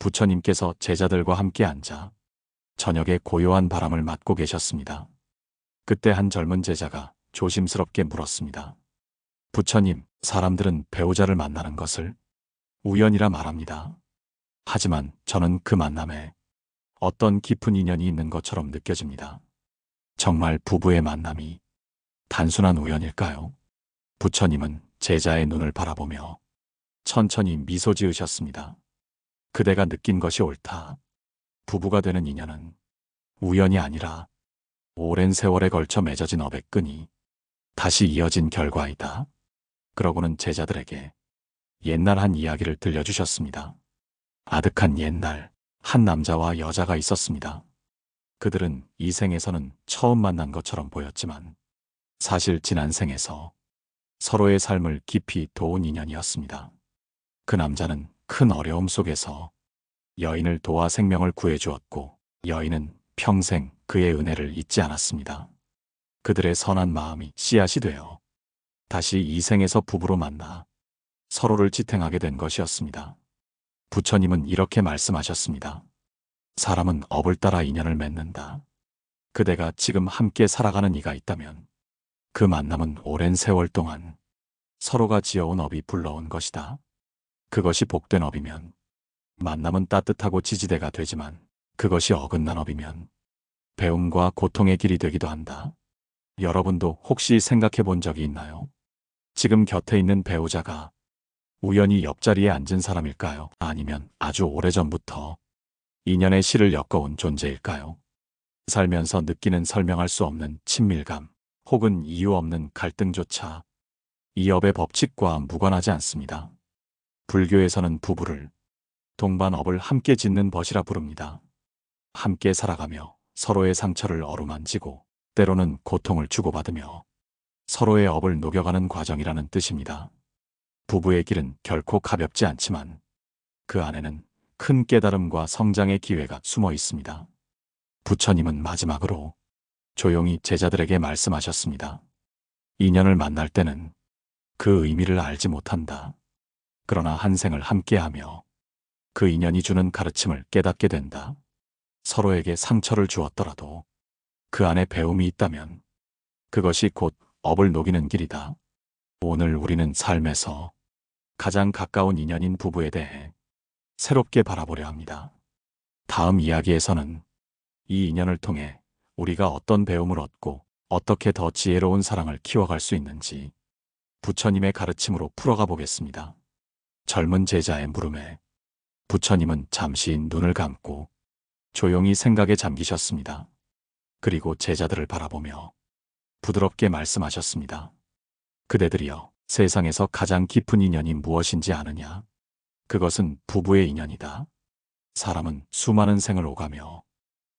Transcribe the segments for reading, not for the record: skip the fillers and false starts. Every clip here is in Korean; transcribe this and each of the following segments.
부처님께서 제자들과 함께 앉아 저녁에 고요한 바람을 맞고 계셨습니다. 그때 한 젊은 제자가 조심스럽게 물었습니다. 부처님, 사람들은 배우자를 만나는 것을 우연이라 말합니다. 하지만 저는 그 만남에 어떤 깊은 인연이 있는 것처럼 느껴집니다. 정말 부부의 만남이 단순한 우연일까요? 부처님은 제자의 눈을 바라보며 천천히 미소 지으셨습니다. 그대가 느낀 것이 옳다. 부부가 되는 인연은 우연이 아니라 오랜 세월에 걸쳐 맺어진 업의 끈이 다시 이어진 결과이다. 그러고는 제자들에게 옛날 한 이야기를 들려주셨습니다. 아득한 옛날, 한 남자와 여자가 있었습니다. 그들은 이 생에서는 처음 만난 것처럼 보였지만 사실 지난 생에서 서로의 삶을 깊이 도운 인연이었습니다. 그 남자는 큰 어려움 속에서 여인을 도와 생명을 구해주었고 여인은 평생 그의 은혜를 잊지 않았습니다. 그들의 선한 마음이 씨앗이 되어 다시 이 생에서 부부로 만나 서로를 지탱하게 된 것이었습니다. 부처님은 이렇게 말씀하셨습니다. 사람은 업을 따라 인연을 맺는다. 그대가 지금 함께 살아가는 이가 있다면 그 만남은 오랜 세월 동안 서로가 지어온 업이 불러온 것이다. 그것이 복된 업이면 만남은 따뜻하고 지지대가 되지만 그것이 어긋난 업이면 배움과 고통의 길이 되기도 한다. 여러분도 혹시 생각해 본 적이 있나요? 지금 곁에 있는 배우자가 우연히 옆자리에 앉은 사람일까요? 아니면 아주 오래전부터 인연의 실을 엮어온 존재일까요? 살면서 느끼는 설명할 수 없는 친밀감 혹은 이유 없는 갈등조차 이 업의 법칙과 무관하지 않습니다. 불교에서는 부부를 동반업을 함께 짓는 벗이라 부릅니다. 함께 살아가며 서로의 상처를 어루만지고 때로는 고통을 주고받으며 서로의 업을 녹여가는 과정이라는 뜻입니다. 부부의 길은 결코 가볍지 않지만 그 안에는 큰 깨달음과 성장의 기회가 숨어 있습니다. 부처님은 마지막으로 조용히 제자들에게 말씀하셨습니다. 인연을 만날 때는 그 의미를 알지 못한다. 그러나 한 생을 함께하며 그 인연이 주는 가르침을 깨닫게 된다. 서로에게 상처를 주었더라도 그 안에 배움이 있다면 그것이 곧 업을 녹이는 길이다. 오늘 우리는 삶에서 가장 가까운 인연인 부부에 대해 새롭게 바라보려 합니다. 다음 이야기에서는 이 인연을 통해 우리가 어떤 배움을 얻고 어떻게 더 지혜로운 사랑을 키워갈 수 있는지 부처님의 가르침으로 풀어가 보겠습니다. 젊은 제자의 물음에 부처님은 잠시 눈을 감고 조용히 생각에 잠기셨습니다. 그리고 제자들을 바라보며 부드럽게 말씀하셨습니다. 그대들이여, 세상에서 가장 깊은 인연이 무엇인지 아느냐? 그것은 부부의 인연이다. 사람은 수많은 생을 오가며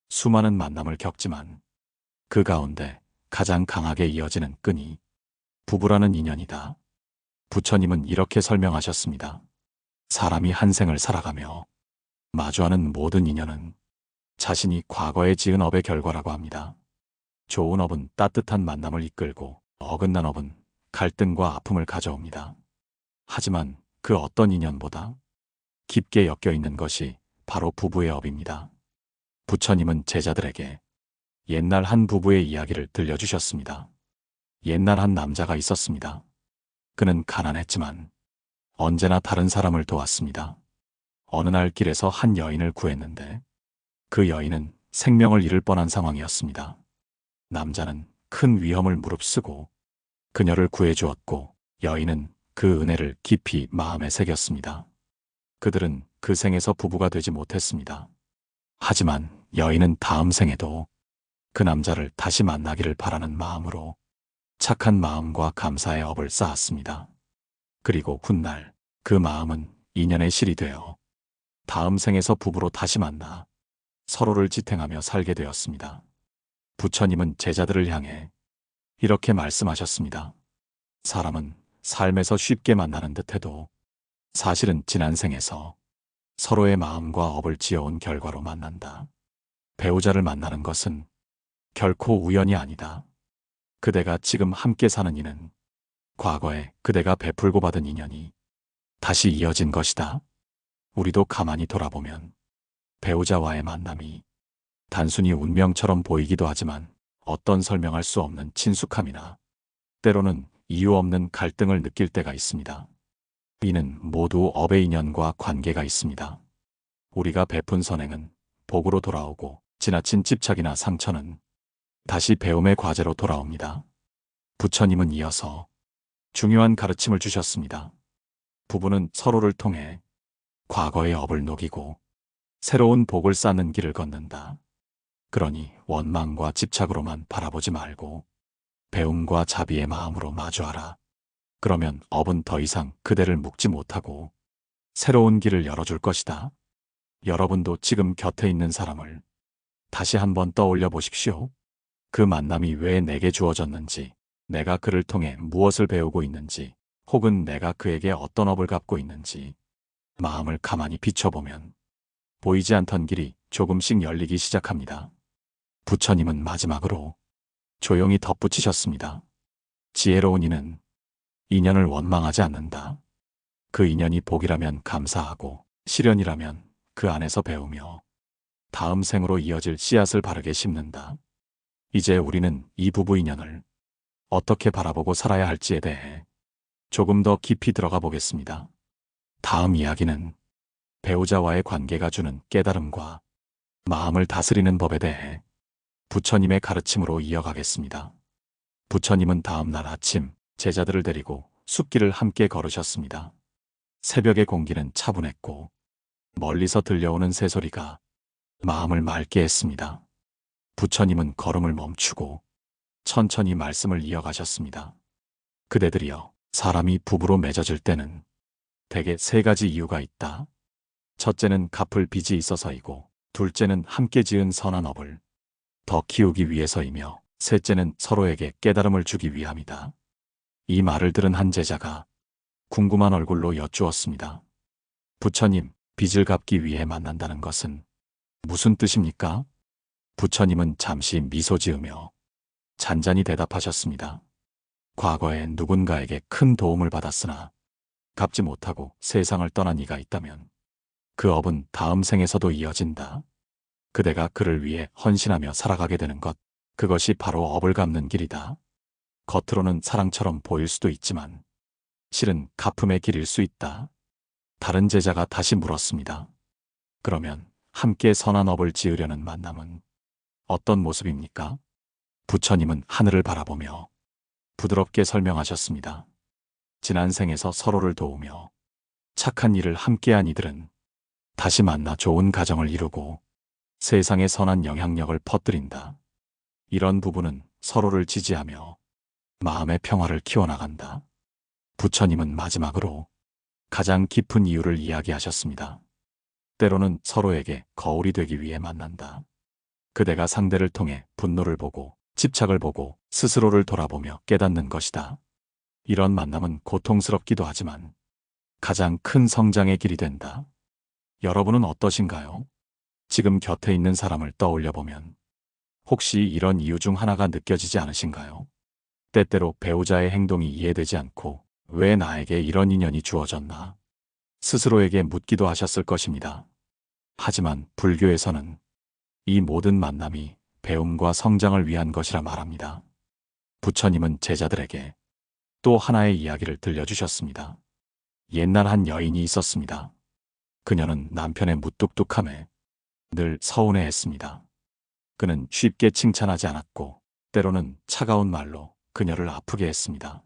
수많은 만남을 겪지만 그 가운데 가장 강하게 이어지는 끈이 부부라는 인연이다. 부처님은 이렇게 설명하셨습니다. 사람이 한 생을 살아가며 마주하는 모든 인연은 자신이 과거에 지은 업의 결과라고 합니다. 좋은 업은 따뜻한 만남을 이끌고 어긋난 업은 갈등과 아픔을 가져옵니다. 하지만 그 어떤 인연보다 깊게 엮여 있는 것이 바로 부부의 업입니다. 부처님은 제자들에게 옛날 한 부부의 이야기를 들려주셨습니다. 옛날 한 남자가 있었습니다. 그는 가난했지만 언제나 다른 사람을 도왔습니다. 어느 날 길에서 한 여인을 구했는데 그 여인은 생명을 잃을 뻔한 상황이었습니다. 남자는 큰 위험을 무릅쓰고 그녀를 구해주었고 여인은 그 은혜를 깊이 마음에 새겼습니다. 그들은 그 생에서 부부가 되지 못했습니다. 하지만 여인은 다음 생에도 그 남자를 다시 만나기를 바라는 마음으로 착한 마음과 감사의 업을 쌓았습니다. 그리고 훗날 그 마음은 인연의 실이 되어 다음 생에서 부부로 다시 만나 서로를 지탱하며 살게 되었습니다. 부처님은 제자들을 향해 이렇게 말씀하셨습니다. 사람은 삶에서 쉽게 만나는 듯해도 사실은 지난 생에서 서로의 마음과 업을 지어온 결과로 만난다. 배우자를 만나는 것은 결코 우연이 아니다. 그대가 지금 함께 사는 이는 과거에 그대가 베풀고 받은 인연이 다시 이어진 것이다. 우리도 가만히 돌아보면 배우자와의 만남이 단순히 운명처럼 보이기도 하지만 어떤 설명할 수 없는 친숙함이나 때로는 이유 없는 갈등을 느낄 때가 있습니다. 이는 모두 업의 인연과 관계가 있습니다. 우리가 베푼 선행은 복으로 돌아오고 지나친 집착이나 상처는 다시 배움의 과제로 돌아옵니다. 부처님은 이어서 중요한 가르침을 주셨습니다. 부부는 서로를 통해 과거의 업을 녹이고 새로운 복을 쌓는 길을 걷는다. 그러니 원망과 집착으로만 바라보지 말고 배움과 자비의 마음으로 마주하라. 그러면 업은 더 이상 그대를 묶지 못하고 새로운 길을 열어줄 것이다. 여러분도 지금 곁에 있는 사람을 다시 한번 떠올려 보십시오. 그 만남이 왜 내게 주어졌는지, 내가 그를 통해 무엇을 배우고 있는지, 혹은 내가 그에게 어떤 업을 갚고 있는지 마음을 가만히 비춰보면 보이지 않던 길이 조금씩 열리기 시작합니다. 부처님은 마지막으로 조용히 덧붙이셨습니다. 지혜로운 이는 인연을 원망하지 않는다. 그 인연이 복이라면 감사하고 시련이라면 그 안에서 배우며 다음 생으로 이어질 씨앗을 바르게 심는다. 이제 우리는 이 부부 인연을 어떻게 바라보고 살아야 할지에 대해 조금 더 깊이 들어가 보겠습니다. 다음 이야기는 배우자와의 관계가 주는 깨달음과 마음을 다스리는 법에 대해 부처님의 가르침으로 이어가겠습니다. 부처님은 다음 날 아침 제자들을 데리고 숲길을 함께 걸으셨습니다. 새벽의 공기는 차분했고 멀리서 들려오는 새소리가 마음을 맑게 했습니다. 부처님은 걸음을 멈추고 천천히 말씀을 이어가셨습니다. 그대들이여, 사람이 부부로 맺어질 때는 대개 세 가지 이유가 있다. 첫째는 갚을 빚이 있어서이고, 둘째는 함께 지은 선한 업을 더 키우기 위해서이며, 셋째는 서로에게 깨달음을 주기 위함이다. 이 말을 들은 한 제자가 궁금한 얼굴로 여쭈었습니다. 부처님, 빚을 갚기 위해 만난다는 것은 무슨 뜻입니까? 부처님은 잠시 미소 지으며 잔잔히 대답하셨습니다. 과거에 누군가에게 큰 도움을 받았으나 갚지 못하고 세상을 떠난 이가 있다면 그 업은 다음 생에서도 이어진다. 그대가 그를 위해 헌신하며 살아가게 되는 것, 그것이 바로 업을 갚는 길이다. 겉으로는 사랑처럼 보일 수도 있지만 실은 갚음의 길일 수 있다. 다른 제자가 다시 물었습니다. 그러면 함께 선한 업을 지으려는 만남은 어떤 모습입니까? 부처님은 하늘을 바라보며 부드럽게 설명하셨습니다. 지난 생에서 서로를 도우며 착한 일을 함께한 이들은 다시 만나 좋은 가정을 이루고 세상에 선한 영향력을 퍼뜨린다. 이런 부부는 서로를 지지하며 마음의 평화를 키워나간다. 부처님은 마지막으로 가장 깊은 이유를 이야기하셨습니다. 때로는 서로에게 거울이 되기 위해 만난다. 그대가 상대를 통해 분노를 보고 집착을 보고 스스로를 돌아보며 깨닫는 것이다. 이런 만남은 고통스럽기도 하지만 가장 큰 성장의 길이 된다. 여러분은 어떠신가요? 지금 곁에 있는 사람을 떠올려보면 혹시 이런 이유 중 하나가 느껴지지 않으신가요? 때때로 배우자의 행동이 이해되지 않고 왜 나에게 이런 인연이 주어졌나? 스스로에게 묻기도 하셨을 것입니다. 하지만 불교에서는 이 모든 만남이 배움과 성장을 위한 것이라 말합니다. 부처님은 제자들에게 또 하나의 이야기를 들려주셨습니다. 옛날 한 여인이 있었습니다. 그녀는 남편의 무뚝뚝함에 늘 서운해했습니다. 그는 쉽게 칭찬하지 않았고 때로는 차가운 말로 그녀를 아프게 했습니다.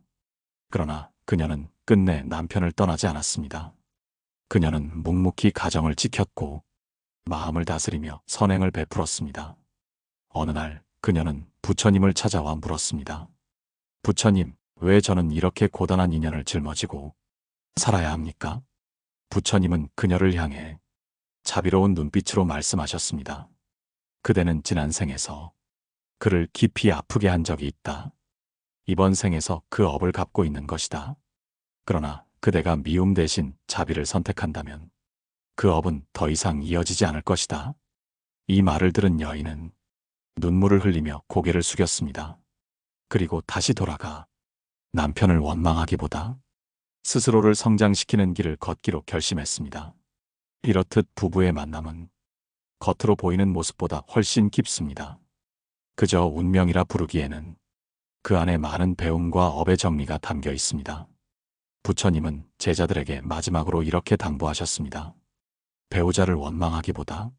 그러나 그녀는 끝내 남편을 떠나지 않았습니다. 그녀는 묵묵히 가정을 지켰고 마음을 다스리며 선행을 베풀었습니다. 어느 날 그녀는 부처님을 찾아와 물었습니다. 부처님, 왜 저는 이렇게 고단한 인연을 짊어지고 살아야 합니까? 부처님은 그녀를 향해 자비로운 눈빛으로 말씀하셨습니다. 그대는 지난 생에서 그를 깊이 아프게 한 적이 있다. 이번 생에서 그 업을 갚고 있는 것이다. 그러나 그대가 미움 대신 자비를 선택한다면 그 업은 더 이상 이어지지 않을 것이다. 이 말을 들은 여인은 눈물을 흘리며 고개를 숙였습니다. 그리고 다시 돌아가 남편을 원망하기보다 스스로를 성장시키는 길을 걷기로 결심했습니다. 이렇듯 부부의 만남은 겉으로 보이는 모습보다 훨씬 깊습니다. 그저 운명이라 부르기에는 그 안에 많은 배움과 업의 정리가 담겨 있습니다. 부처님은 제자들에게 마지막으로 이렇게 당부하셨습니다. 배우자를 원망하기보다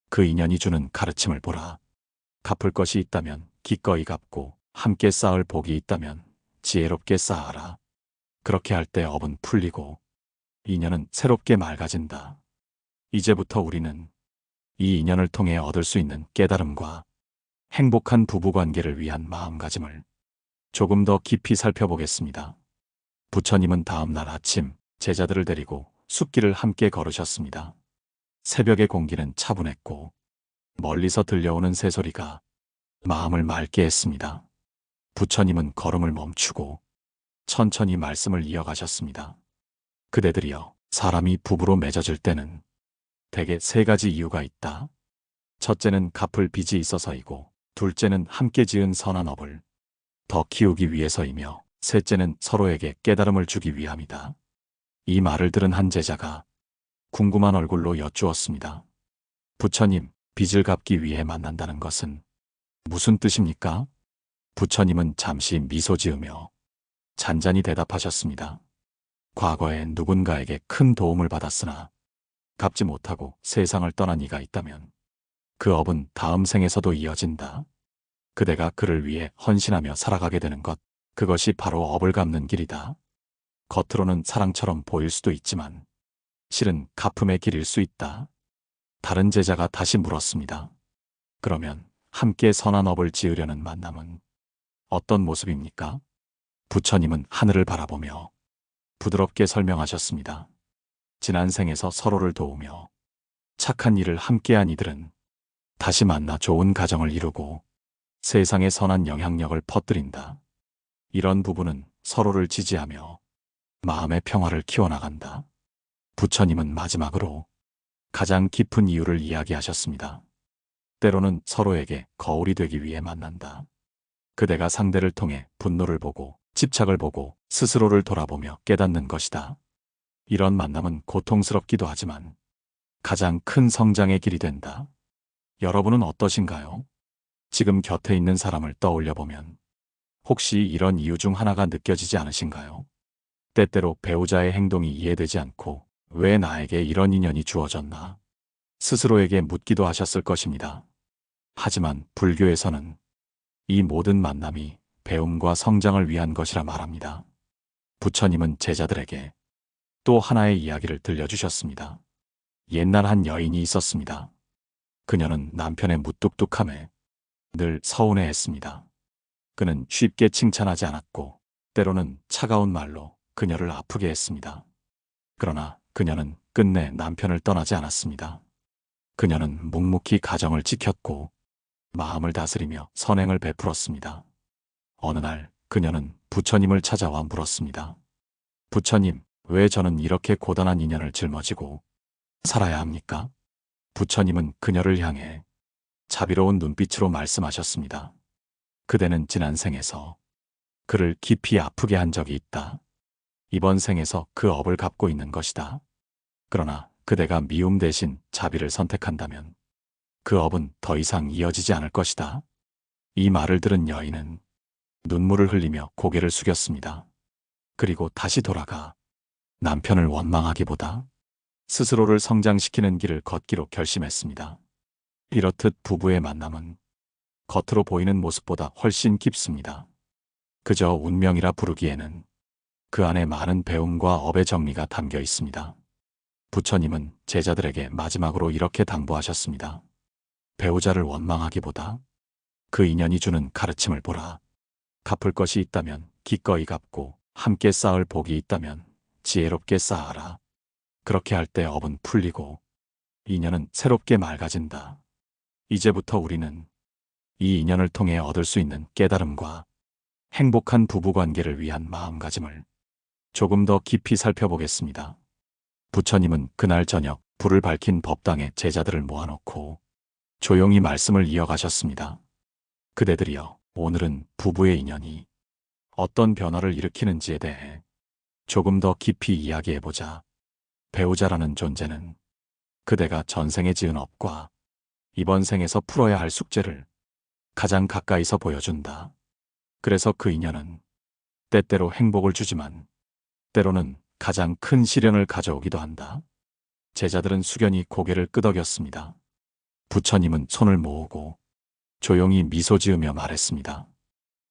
그 인연이 주는 가르침을 보라. 갚을 것이 있다면 기꺼이 갚고 함께 쌓을 복이 있다면 지혜롭게 쌓아라. 그렇게 할 때 업은 풀리고 인연은 새롭게 맑아진다. 이제부터 우리는 이 인연을 통해 얻을 수 있는 깨달음과 행복한 부부관계를 위한 마음가짐을 조금 더 깊이 살펴보겠습니다. 부처님은 다음 날 아침 제자들을 데리고 숲길을 함께 걸으셨습니다. 새벽의 공기는 차분했고 멀리서 들려오는 새소리가 마음을 맑게 했습니다. 부처님은 걸음을 멈추고 천천히 말씀을 이어가셨습니다. 그대들이여, 사람이 부부로 맺어질 때는 대개 세 가지 이유가 있다. 첫째는 갚을 빚이 있어서이고, 둘째는 함께 지은 선한 업을 더 키우기 위해서이며, 셋째는 서로에게 깨달음을 주기 위함이다. 이 말을 들은 한 제자가 궁금한 얼굴로 여쭈었습니다. 부처님, 빚을 갚기 위해 만난다는 것은 무슨 뜻입니까? 부처님은 잠시 미소 지으며 잔잔히 대답하셨습니다. 과거에 누군가에게 큰 도움을 받았으나 갚지 못하고 세상을 떠난 이가 있다면 그 업은 다음 생에서도 이어진다. 그대가 그를 위해 헌신하며 살아가게 되는 것, 그것이 바로 업을 갚는 길이다. 겉으로는 사랑처럼 보일 수도 있지만 실은 갚음의 길일 수 있다. 다른 제자가 다시 물었습니다. 그러면 함께 선한 업을 지으려는 만남은 어떤 모습입니까? 부처님은 하늘을 바라보며 부드럽게 설명하셨습니다. 지난 생에서 서로를 도우며 착한 일을 함께한 이들은 다시 만나 좋은 가정을 이루고 세상에 선한 영향력을 퍼뜨린다. 이런 부부는 서로를 지지하며 마음의 평화를 키워나간다. 부처님은 마지막으로 가장 깊은 이유를 이야기하셨습니다. 때로는 서로에게 거울이 되기 위해 만난다. 그대가 상대를 통해 분노를 보고 집착을 보고 스스로를 돌아보며 깨닫는 것이다. 이런 만남은 고통스럽기도 하지만 가장 큰 성장의 길이 된다. 여러분은 어떠신가요? 지금 곁에 있는 사람을 떠올려 보면 혹시 이런 이유 중 하나가 느껴지지 않으신가요? 때때로 배우자의 행동이 이해되지 않고 왜 나에게 이런 인연이 주어졌나? 스스로에게 묻기도 하셨을 것입니다. 하지만 불교에서는 이 모든 만남이 배움과 성장을 위한 것이라 말합니다. 부처님은 제자들에게 또 하나의 이야기를 들려주셨습니다. 옛날 한 여인이 있었습니다. 그녀는 남편의 무뚝뚝함에 늘 서운해했습니다. 그는 쉽게 칭찬하지 않았고 때로는 차가운 말로 그녀를 아프게 했습니다. 그러나 그녀는 끝내 남편을 떠나지 않았습니다. 그녀는 묵묵히 가정을 지켰고 마음을 다스리며 선행을 베풀었습니다. 어느 날 그녀는 부처님을 찾아와 물었습니다. 부처님, 왜 저는 이렇게 고단한 인연을 짊어지고 살아야 합니까? 부처님은 그녀를 향해 자비로운 눈빛으로 말씀하셨습니다. 그대는 지난 생에서 그를 깊이 아프게 한 적이 있다. 이번 생에서 그 업을 갚고 있는 것이다. 그러나 그대가 미움 대신 자비를 선택한다면 그 업은 더 이상 이어지지 않을 것이다. 이 말을 들은 여인은 눈물을 흘리며 고개를 숙였습니다. 그리고 다시 돌아가 남편을 원망하기보다 스스로를 성장시키는 길을 걷기로 결심했습니다. 이렇듯 부부의 만남은 겉으로 보이는 모습보다 훨씬 깊습니다. 그저 운명이라 부르기에는 그 안에 많은 배움과 업의 정리가 담겨 있습니다. 부처님은 제자들에게 마지막으로 이렇게 당부하셨습니다. 배우자를 원망하기보다 그 인연이 주는 가르침을 보라. 갚을 것이 있다면 기꺼이 갚고 함께 쌓을 복이 있다면 지혜롭게 쌓아라. 그렇게 할 때 업은 풀리고 인연은 새롭게 맑아진다. 이제부터 우리는 이 인연을 통해 얻을 수 있는 깨달음과 행복한 부부관계를 위한 마음가짐을 조금 더 깊이 살펴보겠습니다. 부처님은 그날 저녁 불을 밝힌 법당에 제자들을 모아놓고 조용히 말씀을 이어가셨습니다. 그대들이여, 오늘은 부부의 인연이 어떤 변화를 일으키는지에 대해 조금 더 깊이 이야기해보자. 배우자라는 존재는 그대가 전생에 지은 업과 이번 생에서 풀어야 할 숙제를 가장 가까이서 보여준다. 그래서 그 인연은 때때로 행복을 주지만 때로는 가장 큰 시련을 가져오기도 한다. 제자들은 숙연히 고개를 끄덕였습니다. 부처님은 손을 모으고 조용히 미소 지으며 말했습니다.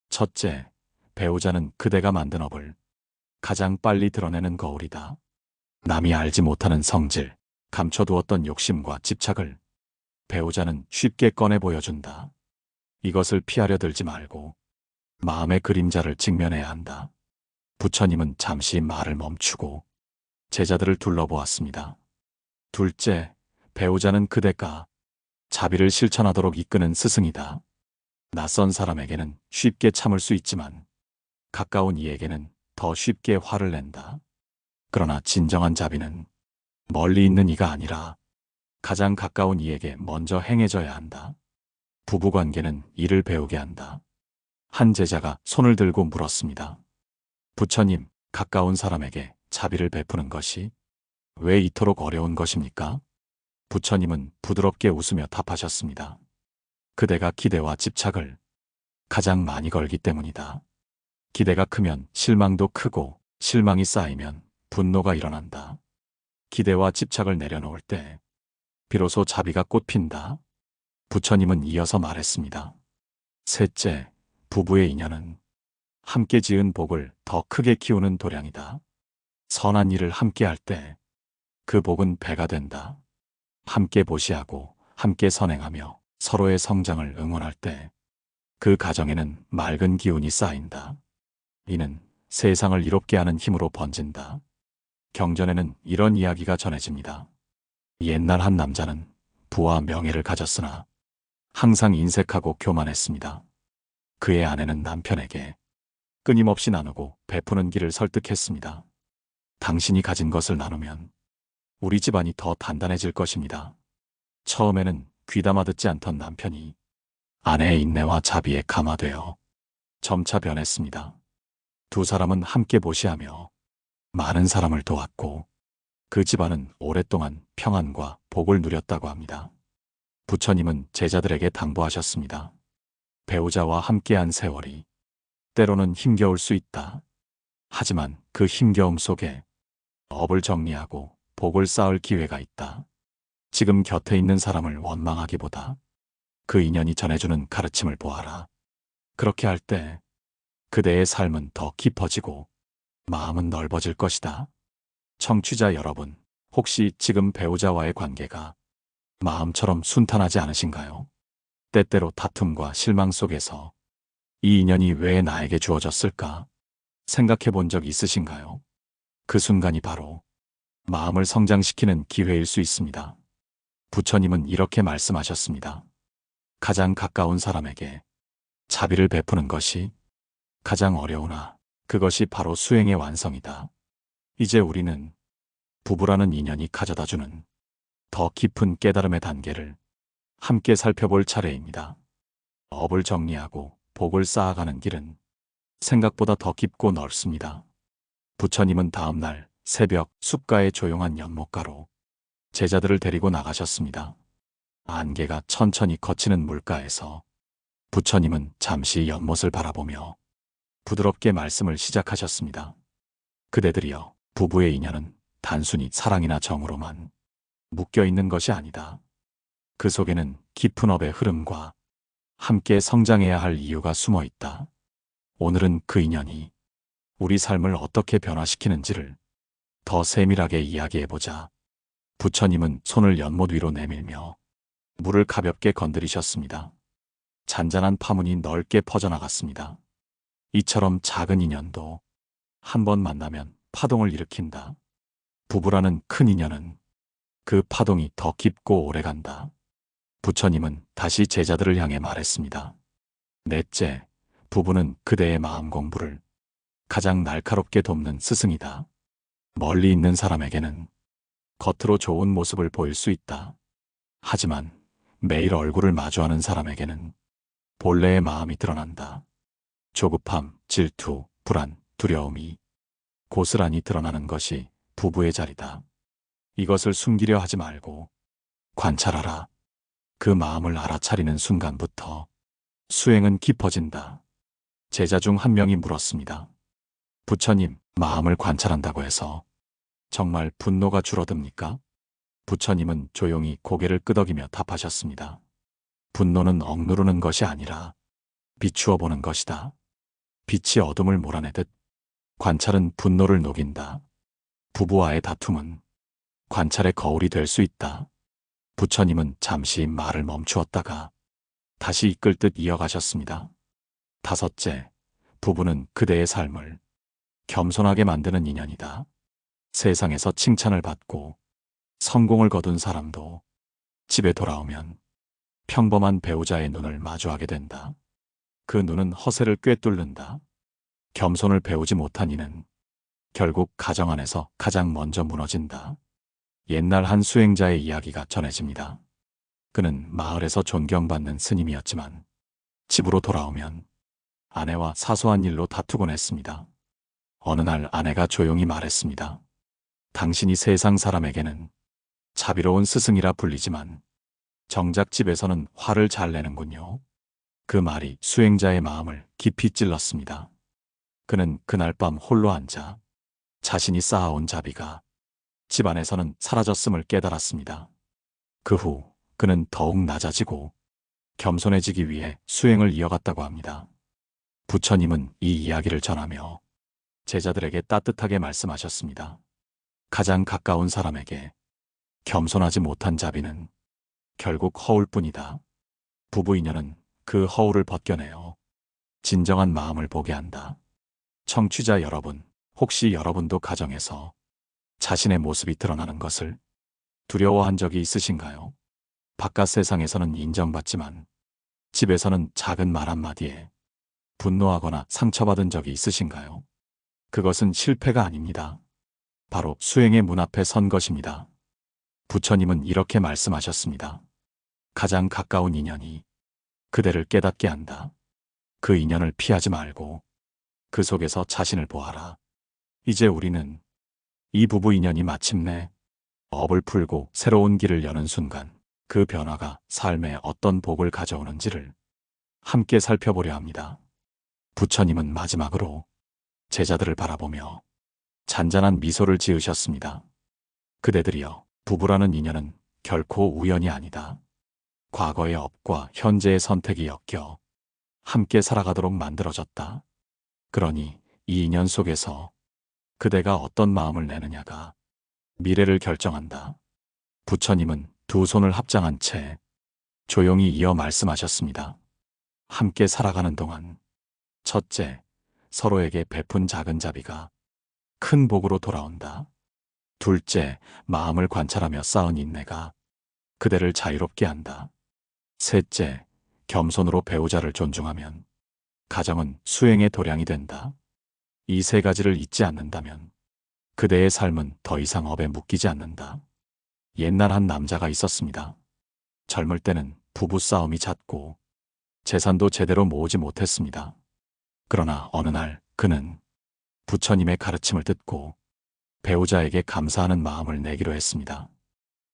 첫째, 배우자는 그대가 만든 업을 가장 빨리 드러내는 거울이다. 남이 알지 못하는 성질, 감춰두었던 욕심과 집착을 배우자는 쉽게 꺼내 보여준다. 이것을 피하려 들지 말고 마음의 그림자를 직면해야 한다. 부처님은 잠시 말을 멈추고 제자들을 둘러보았습니다. 둘째, 배우자는 그대가 자비를 실천하도록 이끄는 스승이다. 낯선 사람에게는 쉽게 참을 수 있지만 가까운 이에게는 더 쉽게 화를 낸다. 그러나 진정한 자비는 멀리 있는 이가 아니라 가장 가까운 이에게 먼저 행해져야 한다. 부부관계는 이를 배우게 한다. 한 제자가 손을 들고 물었습니다. 부처님, 가까운 사람에게 자비를 베푸는 것이 왜 이토록 어려운 것입니까? 부처님은 부드럽게 웃으며 답하셨습니다. 그대가 기대와 집착을 가장 많이 걸기 때문이다. 기대가 크면 실망도 크고 실망이 쌓이면 분노가 일어난다. 기대와 집착을 내려놓을 때 비로소 자비가 꽃핀다. 부처님은 이어서 말했습니다. 셋째, 부부의 인연은 함께 지은 복을 더 크게 키우는 도량이다. 선한 일을 함께 할 때 그 복은 배가 된다. 함께 보시하고 함께 선행하며 서로의 성장을 응원할 때 그 가정에는 맑은 기운이 쌓인다. 이는 세상을 이롭게 하는 힘으로 번진다. 경전에는 이런 이야기가 전해집니다. 옛날 한 남자는 부와 명예를 가졌으나 항상 인색하고 교만했습니다. 그의 아내는 남편에게 끊임없이 나누고 베푸는 길을 설득했습니다. 당신이 가진 것을 나누면 우리 집안이 더 단단해질 것입니다. 처음에는 귀담아 듣지 않던 남편이 아내의 인내와 자비에 감화되어 점차 변했습니다. 두 사람은 함께 보시하며 많은 사람을 도왔고 그 집안은 오랫동안 평안과 복을 누렸다고 합니다. 부처님은 제자들에게 당부하셨습니다. 배우자와 함께한 세월이 때로는 힘겨울 수 있다. 하지만 그 힘겨움 속에 업을 정리하고 복을 쌓을 기회가 있다. 지금 곁에 있는 사람을 원망하기보다 그 인연이 전해주는 가르침을 보아라. 그렇게 할 때 그대의 삶은 더 깊어지고 마음은 넓어질 것이다. 청취자 여러분, 혹시 지금 배우자와의 관계가 마음처럼 순탄하지 않으신가요? 때때로 다툼과 실망 속에서 이 인연이 왜 나에게 주어졌을까 생각해 본 적 있으신가요? 그 순간이 바로 마음을 성장시키는 기회일 수 있습니다. 부처님은 이렇게 말씀하셨습니다. 가장 가까운 사람에게 자비를 베푸는 것이 가장 어려우나 그것이 바로 수행의 완성이다. 이제 우리는 부부라는 인연이 가져다주는 더 깊은 깨달음의 단계를 함께 살펴볼 차례입니다. 업을 정리하고 복을 쌓아가는 길은 생각보다 더 깊고 넓습니다. 부처님은 다음 날 새벽 숲가의 조용한 연못가로 제자들을 데리고 나가셨습니다. 안개가 천천히 걷히는 물가에서 부처님은 잠시 연못을 바라보며 부드럽게 말씀을 시작하셨습니다. 그대들이여, 부부의 인연은 단순히 사랑이나 정으로만 묶여 있는 것이 아니다. 그 속에는 깊은 업의 흐름과 함께 성장해야 할 이유가 숨어 있다. 오늘은 그 인연이 우리 삶을 어떻게 변화시키는지를 더 세밀하게 이야기해보자. 부처님은 손을 연못 위로 내밀며 물을 가볍게 건드리셨습니다. 잔잔한 파문이 넓게 퍼져나갔습니다. 이처럼 작은 인연도 한 번 만나면 파동을 일으킨다. 부부라는 큰 인연은 그 파동이 더 깊고 오래간다. 부처님은 다시 제자들을 향해 말했습니다. 넷째, 부부는 그대의 마음 공부를 가장 날카롭게 돕는 스승이다. 멀리 있는 사람에게는 겉으로 좋은 모습을 보일 수 있다. 하지만 매일 얼굴을 마주하는 사람에게는 본래의 마음이 드러난다. 조급함, 질투, 불안, 두려움이 고스란히 드러나는 것이 부부의 자리다. 이것을 숨기려 하지 말고 관찰하라. 그 마음을 알아차리는 순간부터 수행은 깊어진다. 제자 중 한 명이 물었습니다. 부처님, 마음을 관찰한다고 해서 정말 분노가 줄어듭니까? 부처님은 조용히 고개를 끄덕이며 답하셨습니다. 분노는 억누르는 것이 아니라 비추어 보는 것이다. 빛이 어둠을 몰아내듯 관찰은 분노를 녹인다. 부부와의 다툼은 관찰의 거울이 될 수 있다. 부처님은 잠시 말을 멈추었다가 다시 이끌 듯 이어가셨습니다. 다섯째, 부부는 그대의 삶을 겸손하게 만드는 인연이다. 세상에서 칭찬을 받고 성공을 거둔 사람도 집에 돌아오면 평범한 배우자의 눈을 마주하게 된다. 그 눈은 허세를 꿰뚫는다. 겸손을 배우지 못한 이는 결국 가정 안에서 가장 먼저 무너진다. 옛날 한 수행자의 이야기가 전해집니다. 그는 마을에서 존경받는 스님이었지만 집으로 돌아오면 아내와 사소한 일로 다투곤 했습니다. 어느 날 아내가 조용히 말했습니다. 당신이 세상 사람에게는 자비로운 스승이라 불리지만 정작 집에서는 화를 잘 내는군요. 그 말이 수행자의 마음을 깊이 찔렀습니다. 그는 그날 밤 홀로 앉아 자신이 쌓아온 자비가 집안에서는 사라졌음을 깨달았습니다. 그 후 그는 더욱 낮아지고 겸손해지기 위해 수행을 이어갔다고 합니다. 부처님은 이 이야기를 전하며 제자들에게 따뜻하게 말씀하셨습니다. 가장 가까운 사람에게 겸손하지 못한 자비는 결국 허울 뿐이다. 부부 인연은 그 허울을 벗겨내어 진정한 마음을 보게 한다. 청취자 여러분, 혹시 여러분도 가정에서 자신의 모습이 드러나는 것을 두려워한 적이 있으신가요? 바깥 세상에서는 인정받지만 집에서는 작은 말 한마디에 분노하거나 상처받은 적이 있으신가요? 그것은 실패가 아닙니다. 바로 수행의 문 앞에 선 것입니다. 부처님은 이렇게 말씀하셨습니다. 가장 가까운 인연이 그대를 깨닫게 한다. 그 인연을 피하지 말고 그 속에서 자신을 보아라. 이제 우리는 이 부부 인연이 마침내 업을 풀고 새로운 길을 여는 순간 그 변화가 삶에 어떤 복을 가져오는지를 함께 살펴보려 합니다. 부처님은 마지막으로 제자들을 바라보며 잔잔한 미소를 지으셨습니다. 그대들이여, 부부라는 인연은 결코 우연이 아니다. 과거의 업과 현재의 선택이 엮여 함께 살아가도록 만들어졌다. 그러니 이 인연 속에서 그대가 어떤 마음을 내느냐가 미래를 결정한다. 부처님은 두 손을 합장한 채 조용히 이어 말씀하셨습니다. 함께 살아가는 동안 첫째, 서로에게 베푼 작은 자비가 큰 복으로 돌아온다. 둘째, 마음을 관찰하며 쌓은 인내가 그대를 자유롭게 한다. 셋째, 겸손으로 배우자를 존중하면 가정은 수행의 도량이 된다. 이 세 가지를 잊지 않는다면 그대의 삶은 더 이상 업에 묶이지 않는다. 옛날 한 남자가 있었습니다. 젊을 때는 부부싸움이 잦고 재산도 제대로 모으지 못했습니다. 그러나 어느 날 그는 부처님의 가르침을 듣고 배우자에게 감사하는 마음을 내기로 했습니다.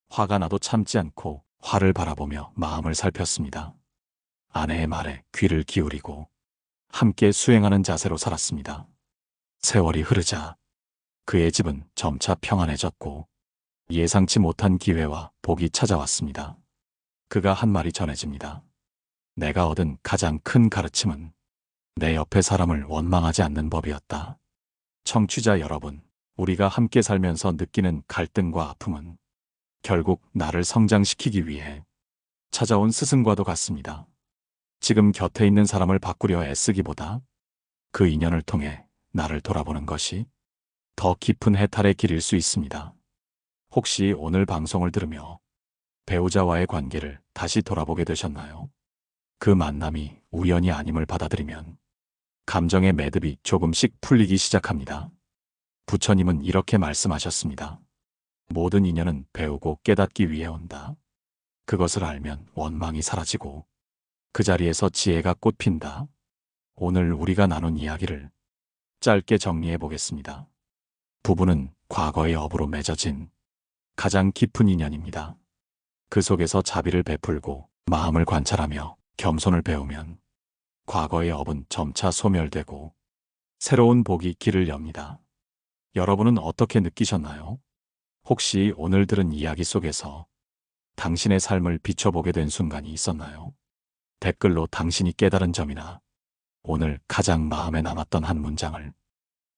화가 나도 참지 않고 화를 바라보며 마음을 살폈습니다. 아내의 말에 귀를 기울이고 함께 수행하는 자세로 살았습니다. 세월이 흐르자 그의 집은 점차 평안해졌고 예상치 못한 기회와 복이 찾아왔습니다. 그가 한 말이 전해집니다. 내가 얻은 가장 큰 가르침은 내 옆의 사람을 원망하지 않는 법이었다. 청취자 여러분, 우리가 함께 살면서 느끼는 갈등과 아픔은 결국 나를 성장시키기 위해 찾아온 스승과도 같습니다. 지금 곁에 있는 사람을 바꾸려 애쓰기보다 그 인연을 통해 나를 돌아보는 것이 더 깊은 해탈의 길일 수 있습니다. 혹시 오늘 방송을 들으며 배우자와의 관계를 다시 돌아보게 되셨나요? 그 만남이 우연이 아님을 받아들이면 감정의 매듭이 조금씩 풀리기 시작합니다. 부처님은 이렇게 말씀하셨습니다. 모든 인연은 배우고 깨닫기 위해 온다. 그것을 알면 원망이 사라지고 그 자리에서 지혜가 꽃핀다. 오늘 우리가 나눈 이야기를 짧게 정리해 보겠습니다. 부부는 과거의 업으로 맺어진 가장 깊은 인연입니다. 그 속에서 자비를 베풀고 마음을 관찰하며 겸손을 배우면 과거의 업은 점차 소멸되고 새로운 복이 길을 엽니다. 여러분은 어떻게 느끼셨나요? 혹시 오늘 들은 이야기 속에서 당신의 삶을 비춰보게 된 순간이 있었나요? 댓글로 당신이 깨달은 점이나 오늘 가장 마음에 남았던 한 문장을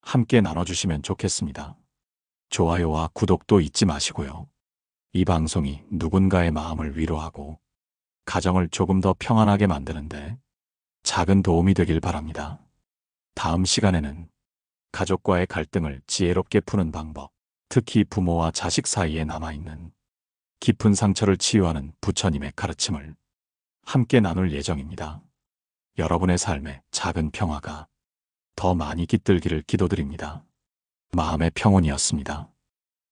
함께 나눠주시면 좋겠습니다. 좋아요와 구독도 잊지 마시고요. 이 방송이 누군가의 마음을 위로하고 가정을 조금 더 평안하게 만드는데 작은 도움이 되길 바랍니다. 다음 시간에는 가족과의 갈등을 지혜롭게 푸는 방법, 특히 부모와 자식 사이에 남아있는 깊은 상처를 치유하는 부처님의 가르침을 함께 나눌 예정입니다. 여러분의 삶에 작은 평화가 더 많이 깃들기를 기도드립니다. 마음의 평온이었습니다.